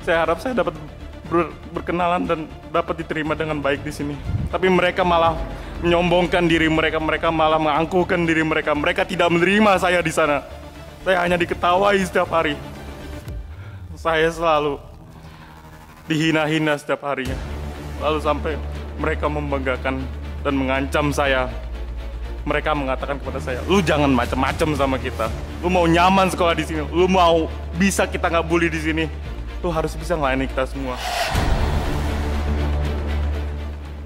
Saya harap saya dapat berkenalan dan dapat diterima dengan baik di sini. Tapi mereka malah menyombongkan diri mereka, mereka malah mengangkuhkan diri mereka. Mereka tidak menerima saya di sana. Saya hanya diketawai setiap hari. Saya selalu dihina-hina setiap harinya. Lalu sampai mereka membanggakan dan mengancam saya. Mereka mengatakan kepada saya, lu jangan macam-macam sama kita. Lu mau nyaman sekolah di sini, lu mau bisa kita nggak bully di sini, lu harus bisa melayani kita semua.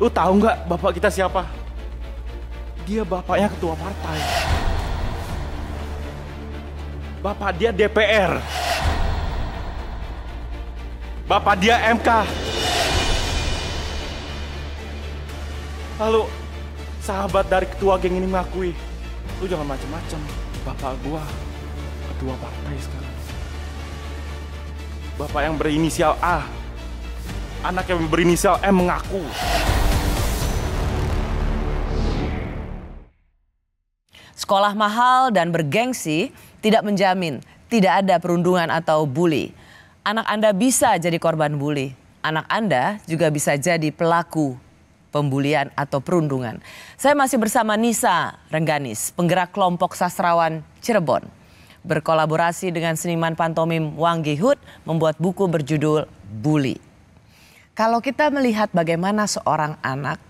Lu tahu nggak bapak kita siapa? Dia bapaknya ketua partai. Bapak dia DPR. Bapak dia MK. Lalu sahabat dari ketua geng ini mengakui, lu jangan macam-macam. Bapak gua ketua partai sekarang. Bapak yang berinisial A, anak yang berinisial M mengaku. Sekolah mahal dan bergengsi tidak menjamin tidak ada perundungan atau bully. Anak Anda bisa jadi korban bully. Anak Anda juga bisa jadi pelaku pembulian atau perundungan. Saya masih bersama Nisa Rengganis, penggerak kelompok sastrawan Cirebon. Berkolaborasi dengan seniman pantomim Wang Gihut membuat buku berjudul Bully. Kalau kita melihat bagaimana seorang anak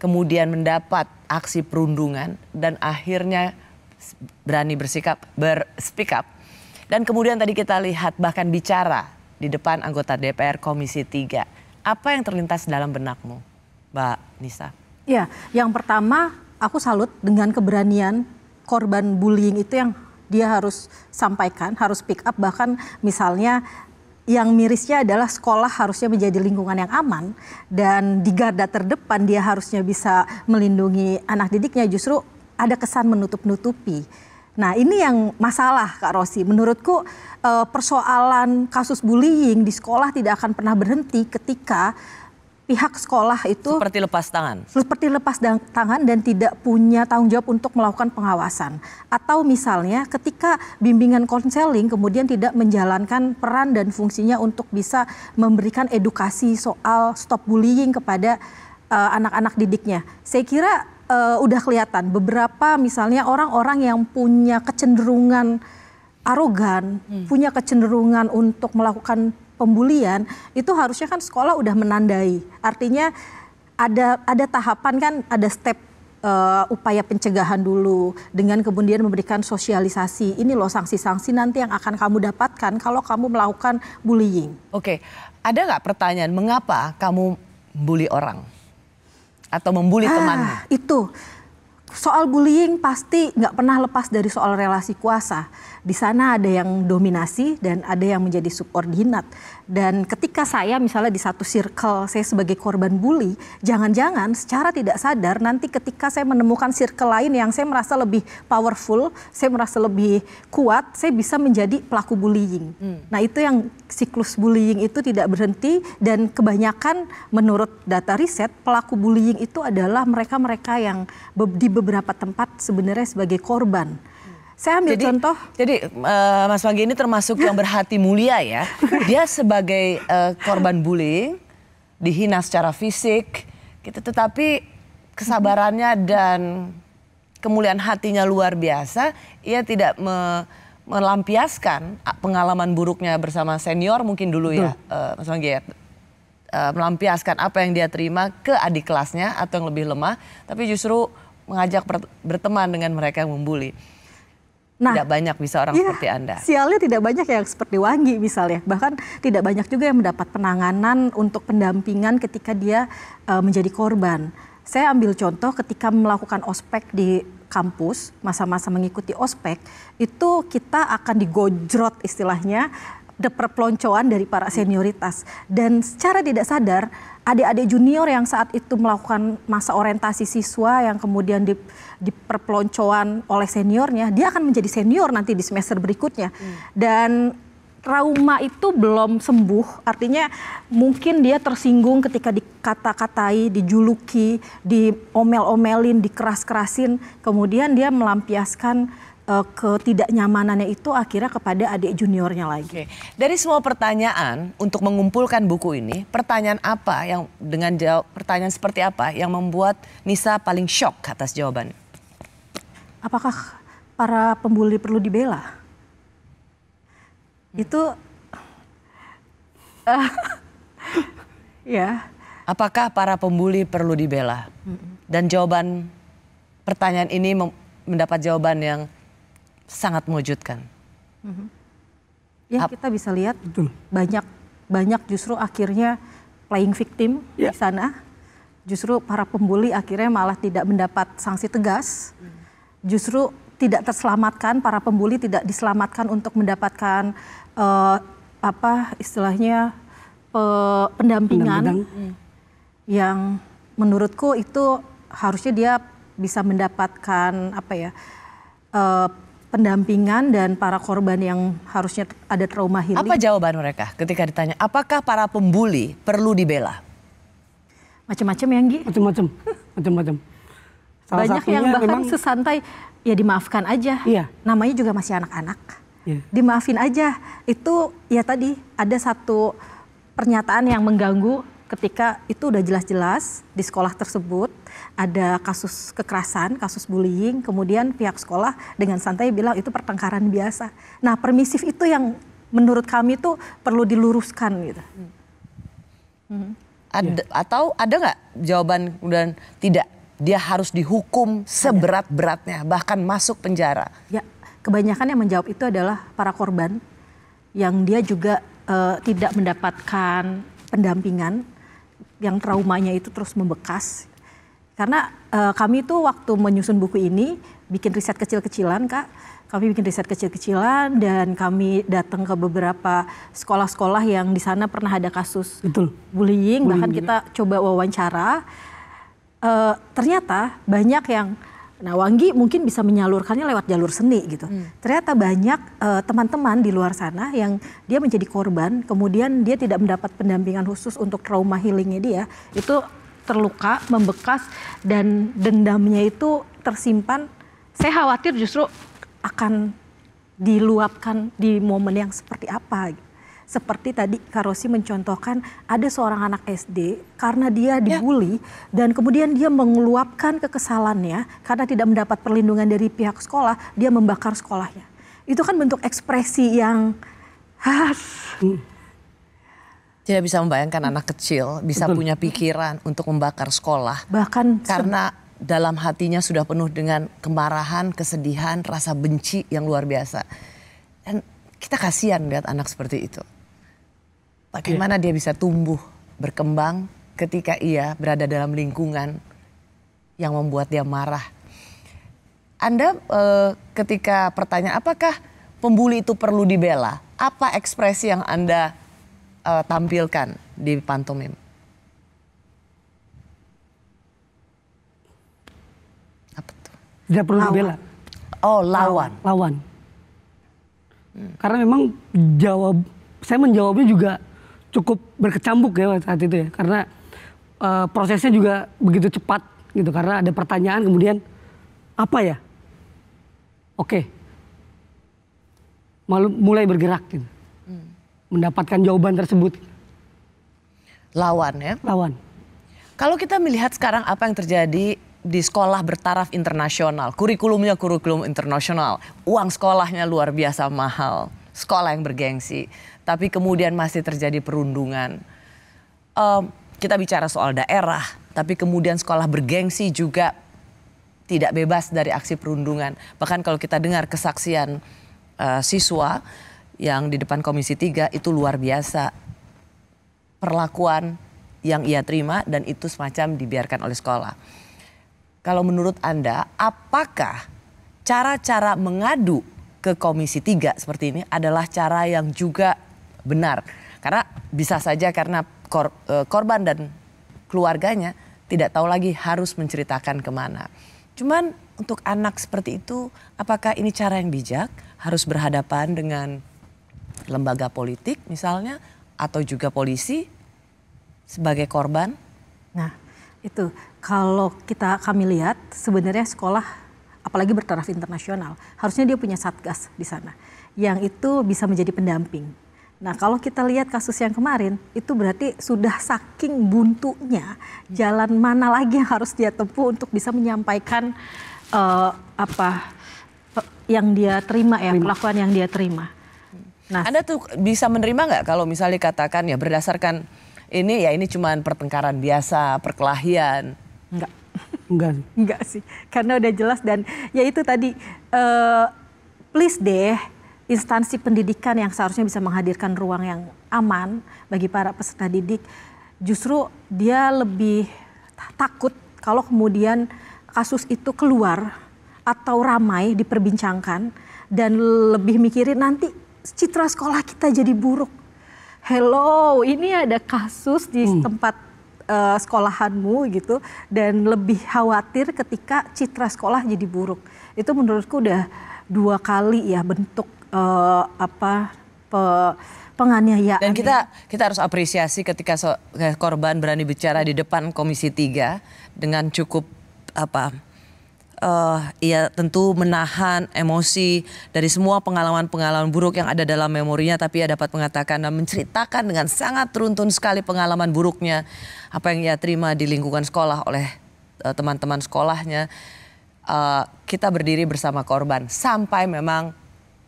kemudian mendapat aksi perundungan dan akhirnya berani speak up. Dan kemudian tadi kita lihat bahkan bicara di depan anggota DPR Komisi 3. Apa yang terlintas dalam benakmu, Mbak Nisa? Ya, yang pertama aku salut dengan keberanian korban bullying itu yang dia harus sampaikan, harus speak up. Bahkan misalnya yang mirisnya adalah sekolah harusnya menjadi lingkungan yang aman. Dan di garda terdepan dia harusnya bisa melindungi anak didiknya, justru ada kesan menutup-nutupi. Nah ini yang masalah Kak Rosi. Menurutku persoalan kasus bullying di sekolah tidak akan pernah berhenti ketika pihak sekolah itu seperti lepas tangan. Seperti lepas tangan dan tidak punya tanggung jawab untuk melakukan pengawasan. Atau misalnya ketika bimbingan konseling kemudian tidak menjalankan peran dan fungsinya untuk bisa memberikan edukasi soal stop bullying kepada anak-anak didiknya. Saya kira udah kelihatan beberapa misalnya orang-orang yang punya kecenderungan arogan, punya kecenderungan untuk melakukan pembulian, itu harusnya kan sekolah udah menandai. Artinya ada tahapan kan, ada step upaya pencegahan dulu dengan kemudian memberikan sosialisasi. Ini loh sanksi-sanksi nanti yang akan kamu dapatkan kalau kamu melakukan bullying. Oke, ada nggak pertanyaan mengapa kamu bully orang? Atau membuli temanmu? Itu soal bullying pasti nggak pernah lepas dari soal relasi kuasa. Di sana ada yang dominasi dan ada yang menjadi subordinat. Dan ketika saya misalnya di satu circle saya sebagai korban bully, jangan-jangan secara tidak sadar nanti ketika saya menemukan circle lain yang saya merasa lebih powerful, saya merasa lebih kuat, saya bisa menjadi pelaku bullying. Nah itu yang siklus bullying itu tidak berhenti dan kebanyakan menurut data riset pelaku bullying itu adalah mereka-mereka yang di beberapa tempat sebenarnya sebagai korban. Saya ambil contoh. Jadi Mas Wanggi ini termasuk yang berhati mulia ya. Dia sebagai korban bullying, dihina secara fisik, gitu. Tetapi kesabarannya dan kemuliaan hatinya luar biasa. Ia tidak melampiaskan pengalaman buruknya bersama senior mungkin dulu ya, Mas Wanggi ya. Melampiaskan apa yang dia terima ke adik kelasnya atau yang lebih lemah, tapi justru mengajak berteman dengan mereka yang membuli. Nah, tidak banyak bisa orang seperti Anda. Sialnya tidak banyak yang seperti Wanggi misalnya. Bahkan tidak banyak juga yang mendapat penanganan untuk pendampingan ketika dia menjadi korban. Saya ambil contoh ketika melakukan ospek di kampus, masa-masa mengikuti ospek, itu kita akan digojrot istilahnya, perpeloncoan dari para senioritas. Dan secara tidak sadar, adik-adik junior yang saat itu melakukan masa orientasi siswa yang kemudian di perpeloncoan oleh seniornya, dia akan menjadi senior nanti di semester berikutnya. Dan trauma itu belum sembuh, artinya mungkin dia tersinggung ketika dikata-katai, dijuluki, diomel-omelin, dikeras-kerasin, kemudian dia melampiaskan ketidaknyamanannya itu akhirnya kepada adik juniornya lagi. Oke. Dari semua pertanyaan untuk mengumpulkan buku ini, pertanyaan apa yang pertanyaan seperti apa yang membuat Nisa paling shock atas jawabannya? Apakah para pembuli perlu dibela? Itu ya. Apakah para pembuli perlu dibela? Dan jawaban pertanyaan ini mendapat jawaban yang sangat mengejutkan. Ya, kita bisa lihat banyak justru akhirnya playing victim di sana. Justru para pembuli akhirnya malah tidak mendapat sanksi tegas. Justru tidak terselamatkan, para pembuli tidak diselamatkan untuk mendapatkan pendampingan yang menurutku itu harusnya dia bisa mendapatkan pendampingan, dan para korban yang harusnya ada trauma healing. Apa jawaban mereka ketika ditanya apakah para pembuli perlu dibela? Macam-macam ya, Nggi? Macam-macam. Banyak yang bahkan sesantai ya dimaafkan aja. Iya. Namanya juga masih anak-anak. Iya. Dimaafin aja. Itu ya tadi ada satu pernyataan yang mengganggu ketika itu udah jelas-jelas di sekolah tersebut ada kasus kekerasan, kasus bullying, kemudian pihak sekolah dengan santai bilang itu pertengkaran biasa. Nah, permisif itu yang menurut kami tuh perlu diluruskan gitu. Atau ada nggak jawaban kemudian tidak, dia harus dihukum seberat-beratnya bahkan masuk penjara? Ya, kebanyakan yang menjawab itu adalah para korban yang dia juga tidak mendapatkan pendampingan, yang traumanya itu terus membekas. Karena kami tuh waktu menyusun buku ini bikin riset kecil-kecilan, Kak. Kami bikin riset kecil-kecilan dan kami datang ke beberapa sekolah-sekolah yang di sana pernah ada kasus bullying. Bahkan kita coba wawancara. Ternyata banyak yang, nah Wanggi mungkin bisa menyalurkannya lewat jalur seni gitu. Ternyata banyak teman-teman di luar sana yang dia menjadi korban, kemudian dia tidak mendapat pendampingan khusus untuk trauma healingnya dia, itu terluka, membekas, dan dendamnya itu tersimpan. Saya khawatir justru akan diluapkan di momen yang seperti apa. Seperti tadi Kak Rosi mencontohkan ada seorang anak SD karena dia dibully dan kemudian dia mengeluapkan kekesalannya karena tidak mendapat perlindungan dari pihak sekolah, dia membakar sekolahnya. Itu kan bentuk ekspresi yang tidak bisa membayangkan anak kecil bisa punya pikiran untuk membakar sekolah. Bahkan karena dalam hatinya sudah penuh dengan kemarahan, kesedihan, rasa benci yang luar biasa. Dan kita kasihan lihat anak seperti itu. Bagaimana dia bisa tumbuh, berkembang ketika ia berada dalam lingkungan yang membuat dia marah. Anda ketika pertanyaan apakah pembuli itu perlu dibela, apa ekspresi yang Anda tampilkan di pantomim? Apa tuh? Tidak perlu dibela. Oh, lawan. Lawan. Karena memang saya menjawabnya juga cukup berkecambuk ya saat itu ya. Karena prosesnya juga begitu cepat gitu. Karena ada pertanyaan kemudian apa ya? Oke. Mulai bergerak gitu. Mendapatkan jawaban tersebut. Lawan ya? Lawan. Kalau kita melihat sekarang apa yang terjadi di sekolah bertaraf internasional, kurikulumnya kurikulum internasional, uang sekolahnya luar biasa mahal, sekolah yang bergengsi, tapi kemudian masih terjadi perundungan. Kita bicara soal daerah, tapi kemudian sekolah bergengsi juga tidak bebas dari aksi perundungan. Bahkan kalau kita dengar kesaksian siswa yang di depan Komisi 3 itu luar biasa perlakuan yang ia terima dan itu semacam dibiarkan oleh sekolah. Kalau menurut Anda, apakah cara-cara mengadu ke Komisi 3 seperti ini adalah cara yang juga benar? Karena bisa saja karena korban dan keluarganya tidak tahu lagi harus menceritakan kemana. Cuman untuk anak seperti itu, apakah ini cara yang bijak? Harus berhadapan dengan lembaga politik misalnya atau juga polisi sebagai korban? Nah, itu kalau kami lihat sebenarnya sekolah apalagi bertaraf internasional. Harusnya dia punya satgas di sana yang itu bisa menjadi pendamping. Nah, kalau kita lihat kasus yang kemarin, itu berarti sudah saking buntunya jalan mana lagi yang harus dia tempuh untuk bisa menyampaikan yang dia terima ya, perlakuan yang dia terima. Nah, Anda tuh bisa menerima nggak kalau misalnya katakan ya berdasarkan ini cuma pertengkaran biasa, perkelahian? Enggak sih, karena udah jelas dan ya itu tadi please deh instansi pendidikan yang seharusnya bisa menghadirkan ruang yang aman bagi para peserta didik, justru dia lebih takut kalau kemudian kasus itu keluar atau ramai diperbincangkan dan lebih mikirin nanti citra sekolah kita jadi buruk. Hello, ini ada kasus di tempat sekolahanmu gitu dan lebih khawatir ketika citra sekolah jadi buruk. Itu menurutku udah 2 kali ya bentuk penganiayaan. Dan kita harus apresiasi ketika korban berani bicara di depan Komisi 3 dengan cukup ia tentu menahan emosi dari semua pengalaman-pengalaman buruk yang ada dalam memorinya, tapi ia dapat mengatakan dan menceritakan dengan sangat runtun sekali pengalaman buruknya, apa yang ia terima di lingkungan sekolah oleh teman-teman sekolahnya. Kita berdiri bersama korban sampai memang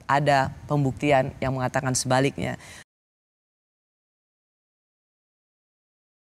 ada pembuktian yang mengatakan sebaliknya.